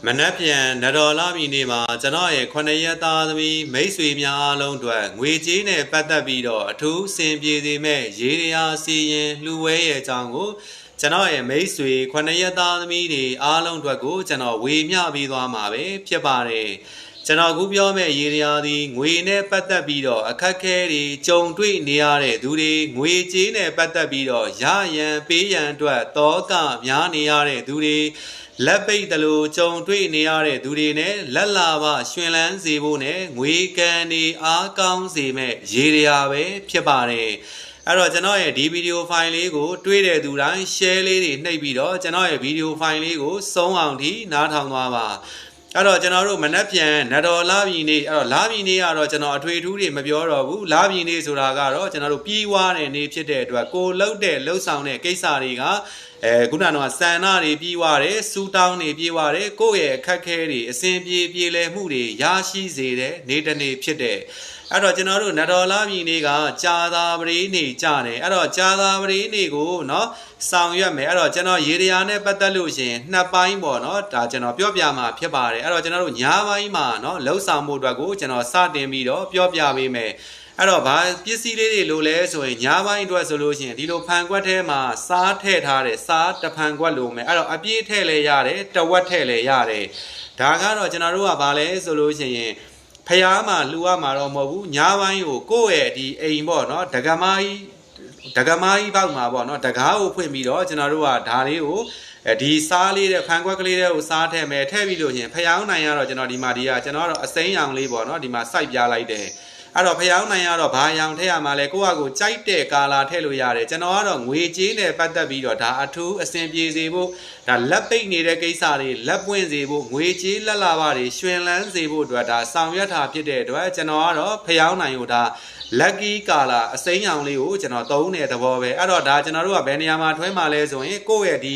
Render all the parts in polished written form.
မနက်ဖြန်နတော်လာပြီနေ့မှာကျွန်တော်ရဲ့9ရက်သားသမီးမိတ်ဆွေများအားလုံးအတွက်ငွေကြေးနဲ့ပတ်သက်ပြီးတော့အထူးစင်ပြေစေမဲ့ရေတရားစီရင်လှူဝဲရဲ့အကြောင်းကိုကျွန်တော်ရဲ့မိတ်ဆွေ9ရက်သားသမီးတွေအားလုံးအတွက်ကိုကျွန်တော်ဝေမျှပေးသွားမှာပဲဖြစ်ပါတယ်ကျွန်တော်ခုပြောမဲ့ရေတရားသည်ငွေနဲ့ပတ်သက်ပြီးတော့အခက်ခဲတွေကြုံတွေ့နေရတဲ့သူတွေငွေကြေးနဲ့ပတ်သက်ပြီးတော့ရရန်ပေးရန်အတွက်တောကများနေရတဲ့သူတွေလက်ပိတ်တလို့ကြုံတွေ့နေရတဲ့သူတွေနဲ့လက်လာပရှင်လန်းစေဖို့နဲ့ငွေကန်တွေအားကောင်းစေမဲ့ရေတရားပဲဖြစ်ပါတယ်အဲ့တော့ကျွန်တော်ရဲ့ဒီဗီဒီယိုဖိုင်လေးကိုတွေးတဲ့သူတိုင်း share လေးတွေနှိပ်ပြီးတော့ကျွန်တော်ရဲ့ဗီဒီယိုဖိုင်လေးကိုဆုံးအောင်ထိနားထောင်သွားပါအဲ့တော့ကျွန်တော်တို့မနက်ဖြန်နတော်လာပြီနေ့အဲ့တော့လာပြီနေ့ကတော့ကျွန်တော်အထွေထူးတွေမပြောတော့ဘူးလာပြီနေ့ဆိုတာကတော့ကျွန်တော်တို့ပြီးွားတဲ့နေ့ဖြစ်တဲ့အတွက်ကိုလှုပ်တဲ့လှုပ်ဆောင်တဲ့ကိစ္စတွေကခုနကတော့စံနာတွေပြီးွားတယ်စူတောင်းတွေပြီးွားတယ်ကိုယ့်ရဲ့အခက်ခဲတွေအစဉ်ပြေလည်မှုတွေရရှိစေတဲ့နေ့တစ်နေ့ဖြစ်တဲ့အဲ့တော့ကျွန်တော်တို့နတော်လာပြီနေ့ကကြာသာပရိနေ့ကြတယ်အဲ့တော့ကြာသာပရိနေ့ကိုเนาะဆောင်ရွက်မယ်အဲ့တော့ကျွန်တော်ရေတရားနဲ့ပတ်သက်လို့ရှင်နှစ်ပိုင်းပေါ့เนาะဒါကျွန်တော်ပြောပြမှာဖြစ်ပါတယ်အဲ့တော့ကျွန်တော်တို့ညာပိုင်းမှာเนาะလှုပ်ဆောင်မှုအတွက်ကိုကျွန်တော်စတင်ပြီးတော့ပြောပြပေးမယ်အဲ့တော့ဘာပစ္စည်းလေးတွေလိုလဲဆိုရင်ညာပိုင်းအတွက်ဆိုလို့ရှိရင်ဒီလိုဖန်ကွက်ထဲမှာစားထည့်ထားတဲ့စားတဖန်ကွက်လိုမယ်အဲ့တော့အပြည့်ထည့်လဲရတယ်တဝက်ထည့်လဲရတယ်ဒါကတော့ကျွန်တော်တို့ကဘာလဲဆိုလို့ရှိရင်ဖျားမှာလှူရမှာတော့မဟုတ်ဘူးညာပိုင်းကိုကိုယ့်ရဲ့ဒီအိမ်ပေါ့နော်ဒကမာကြီးပေါက်မှာပေါ့နော်တကားကိုဖွင့်ပြီးတော့ကျွန်တော်တို့ကဒါလေးကိုဒီစားလေးတဲ့ဖန်ခွက်ကလေးတွေကိုစားထည့်မယ်ထည့်ပြီးလို့ရှင်ဖျားနိုင်ရတော့ကျွန်တော်ဒီမှာဒီကကျွန်တော်ကတော့အစိမ်းရောင်လေးပေါ့နော်ဒီမှာစိုက်ပြလိုက်တယ်အဲ့တော့ဖျောင်းနိုင်ရတော့ဘာရောင်ထည့်ရမှာလဲကိုယ့်အကိုကြိုက်တဲ့ကာလာထည့်လို့ရတယ်ကျွန်တော်ကတော့ငွေကြေးနဲ့ပတ်သက်ပြီးတော့ဒါအထူးအဆင်ပြေစေဖို့ဒါလက်ပိတ်နေတဲ့ကိစ္စတွေလက်ပွင့်စေဖို့ငွေကြေးလက်လာပါတွေရှင်လန်းစေဖို့အတွက်ဒါဆောင်ရွက်တာဖြစ်တဲ့အတွက်ကျွန်တော်ကတော့ဖျောင်းနိုင်ကိုဒါlucky ကာလာအစိမ်းရောင်လေးကိုကျွန်တော်သုံးတဲ့သဘောပဲအဲ့တော့ဒါကျွန်တော်တို့ကဘယ်နေရာမှာထွဲမှာလဲဆိုရင်ကိုယ့်ရဲ့ဒ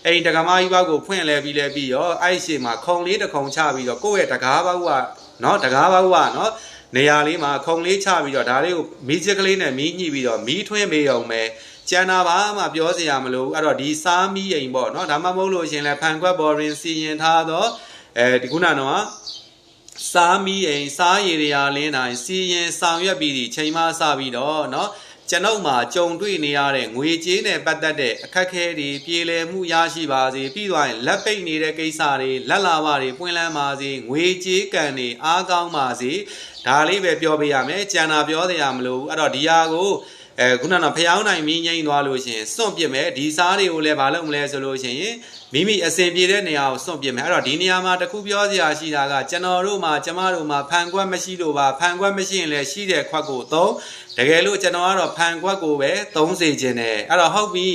ီအိမ်တကားမကြီးဘောက်ကိုဖွင့်လဲပြီးရောအဲ့ရှေ့မှာခုံလေးတစ်ခုံချပြီးတော့ကိုယ့်ရဲ့တကားဘောက်ကနော်တကားဘောက်ကနော်နေရာလေးမှာခုံလေးချပြီးတော့ဒါလေးကိုမီးချစ်ကလေးနဲ့မီးညှိပြီးတော့မီးထွင်းပေးအောင်မယ်ကျန်တာဘာမှပြောစရာမလိုအဲ့တော့ဒီစားမီးအိမ်ပေါ့နော်ဒါမှမဟုတ်လို့ရှင်လဲဖန်ခွက်ပေါ်ရင်စီရင်ထားတော့ဒီခုနကတော့စားမီးအိမ်စားရည်ရလင်းတိုင်းစီရင်ဆောင်ရွက်ပြီးဒီချိန်မှစပြီးတော့နော်ကျွန်ုပ်မှာကြုံတွေ့နေရတဲ့ငွေကြေးနဲ့ပတ်သက်တဲ့အခက်အခဲတွေပြေလည်မှုရရှိပါစေပြီးသွားရင်လက်ပိတ်နေတဲ့ကိစ္စတွေလက်လာပါတွေပွင့်လန်းပါစေငွေကြေးကံတွေအားကောင်းပါစေဒါလေးပဲပြောပေးရမယ်ကြံတာပြောစရာမလိုဘူးအဲ့တော့ဒီဟာကိုခုနကဖျောင်းနိုင်မင်းငိမ့်သွားလို့ရှင်စွန့်ပစ်မယ်ဒီစားတွေကိုလည်းဘာလုပ်မလဲဆိုလို့ရှိရင်မိမိအစဉ်ပြေတဲ့နေရာကိုစွန့်ပစ်မယ်အဲ့တော့ဒီနေရာမှာတခုပြောစရာရှိတာကကျွန်တော်တို့မှာကျမတို့မှာဖန်ခွက်မရှိလို့ပါဖန်ခွက်မရှိရင်လည်းရှိတဲ့ခွက်ကိုသုံးတကယ်လို့ကျွန်တော်ကတော့ဖန်ခွက်ကိုပဲသုံးစေခြင်းတယ်အဲ့တော့ဟုတ်ပြီ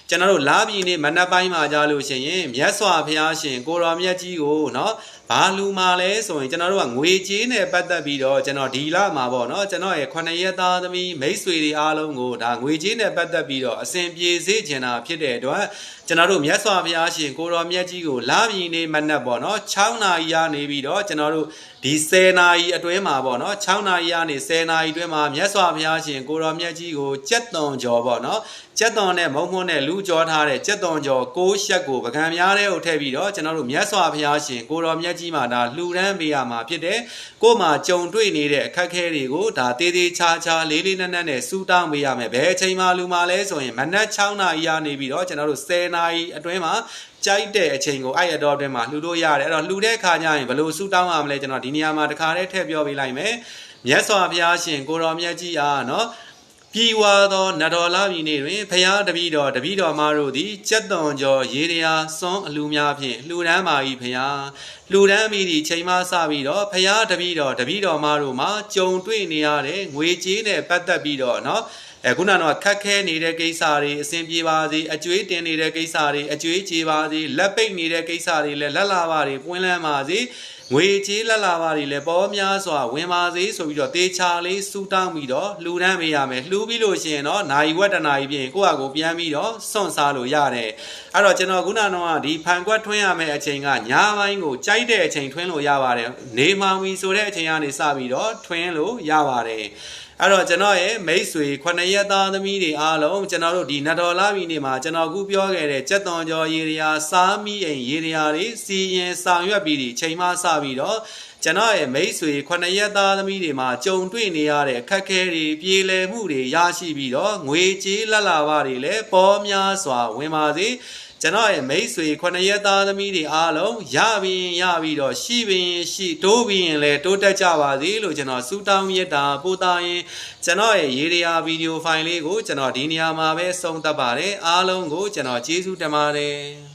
ကျွန်တော်တို့လာပြီနေမနက်ပိုင်းမှာကြားလို့ရှိရင်မြတ်စွာဘုရားရှင်ကိုရောမြတ်ကြီးကိုနော်ဘာလူမာလဲဆိုရင်ကျွန်တော်တို့ကငွေကြေးနဲ့ပတ်သက်ပြီးတော့ကျွန်တော်ဒီလမှာပေါ့နော်ကျွန်တော်ရဲ့9ရက်သားသမီးမိတ်ဆွေတွေအားလုံးကိုဒါငွေကြေးနဲ့ပတ်သက်ပြီးတော့အစဉ်ပြေစေချင်တာဖြစ်တဲ့အတွက်ကျွန်တော်တို့မြတ်စွာဘုရားရှင်ကိုရောမြတ်ကြီးကိုလာပြီနေမနက်ပေါ့နော်6နာရီရနေပြီးတော့ကျွန်တော်တို့ဒီ10နာရီအတွင်းမှာပေါ့နော်6နာရီကနေ10နာရီအတွင်းမှာမြတ်စွာဘုရားရှင်ကိုရောမြတ်ကြီးကိုကြက်သွန်ကျော်ပေါ့နော်ကြက်သွန်နဲ့မုံမုံနဲ့လူကြောထားတဲ့ကြက်သွန်ကျော်6ရှက်ကိုပကံများတဲ့ကိုထည့်ပြီးတော့ကျွန်တော်တို့မြတ်စွာဘုရားရှင်ကိုရောမြတ်ကြီးမှာဒါလှူဒန်းပေးရမှာဖြစ်တယ်ကို့မှာကြုံတွေ့နေတဲ့အခက်အခဲတွေကိုဒါတေးသေးချာချာလေးလေးနက်နက်နဲ့စူးတောင်းပေးရမယ်ဘယ်အချိန်မှလူမှာလဲဆိုရင်မနက်6နာရီရနေပြီးတော့ကျွန်တော်တို့10နာရီအတွင်းမှာကြိုက်တဲ့အချိန်ကိုအဲ့အတော်အတွင်းမှာလှူလို့ရတယ်အဲ့တော့လှူတဲ့ခါကျရင်ဘယ်လိုစူးတောင်းရမလဲကျွန်တော်ဒီနေရာမှာတခါတည်းထည့်ပြောပေးလိုက်မယ်မြတ်စွာဘုရားရှင်ကိုရောမြတ်ကြီးအားနော်ပြည်ဝါသောနတော်လာပြီနေ့တွင်ဖရာတပည့်တော်မတို့သည်ကြက်သွန်ကျော်ရေတရားစွန်းအလူများဖြင့်လှူဒန်းပါ၏ဖရာလှူဒန်းပြီးဒီချိန်မှစပြီးတော့ဖရာတပည့်တော်မတို့မှာကြုံတွေ့နေရတဲ့ငွေကြေးနဲ့ပတ်သက်ပြီးတော့နော်ခုနကတော့ခက်ခဲနေတဲ့ကိစ္စတွေအဆင်ပြေပါစေအကျွေးတင်နေတဲ့ကိစ္စတွေအကျွေးကြေပါစေလက်ပိတ်နေတဲ့ကိစ္စတွေလည်းလက်လာပါတွေပွင့်လန်းပါစေငွေကြေးလက်လာပါတွေလည်းပေါ်များစွာဝင်ပါစေဆိုပြီးတော့တေချာလေးစူတောင်းပြီးတော့လှူဒန်းပေးရမယ်လှူပြီးလို့ရှိရင်တော့နိုင်ဝက်တနာကြီးပြင်ကိုယ့်အကိုပြန်ပြီးတော့စွန့်စားလို့ရတယ်အဲ့တော့ကျွန်တော်ခုနကတော့ဒီဖန်ကွက်ထွင်းရမယ့်အချိန်ကညပိုင်းကိုကြိုက်တဲ့အချိန်ထွင်းလို့ရပါတယ်နေမှောင်ပြီဆိုတဲ့အချိန်ကနေစပြီးတော့ထွင်းလို့ရပါတယ် အဲ့တော့ကျွန်တော်ရဲ့မိတ်ဆွေ9ရက်သားသမီးတွေအားလုံးကျွန်တော်တို့ဒီနတ်တော်လာပြီနေမှာကျွန်တော်ခုပြောခဲ့တဲ့ကြက်သွန်ကြော်ရေရရာစားမိအိမ်ရေရရာတွေစီရင်ဆောင်ရွက်ပြီးဒီချိန်မှစပြီးတော့ကျွန်တော်ရဲ့မိတ်ဆွေ9ရက်သားသမီးတွေမှာကြုံတွေ့နေရတဲ့အခက်အခဲတွေပြေလည်မှုတွေရရှိပြီးတော့ငွေကြေးလက်လာပါတွေလည်းပေါ်များစွာဝင်ပါစေကျွန်တော်ရဲ့မိတ်ဆွေ9ရက်သားသမီးတွေအားလုံးရပြီးတော့ရှိတိုးပြီးရင်လည်းတိုးတက်ကြပါစေလို့ကျွန်တော်ဆုတောင်းမြတ်တာပို့တာရင်ကျွန်တော်ရဲ့ရေဒီယာဗီဒီယိုဖိုင်လေးကိုကျွန်တော်ဒီနေရာမှာပဲဆုံးသတ်ပါတယ်အားလုံးကိုကျွန်တော်ကျေးဇူးတင်ပါတယ်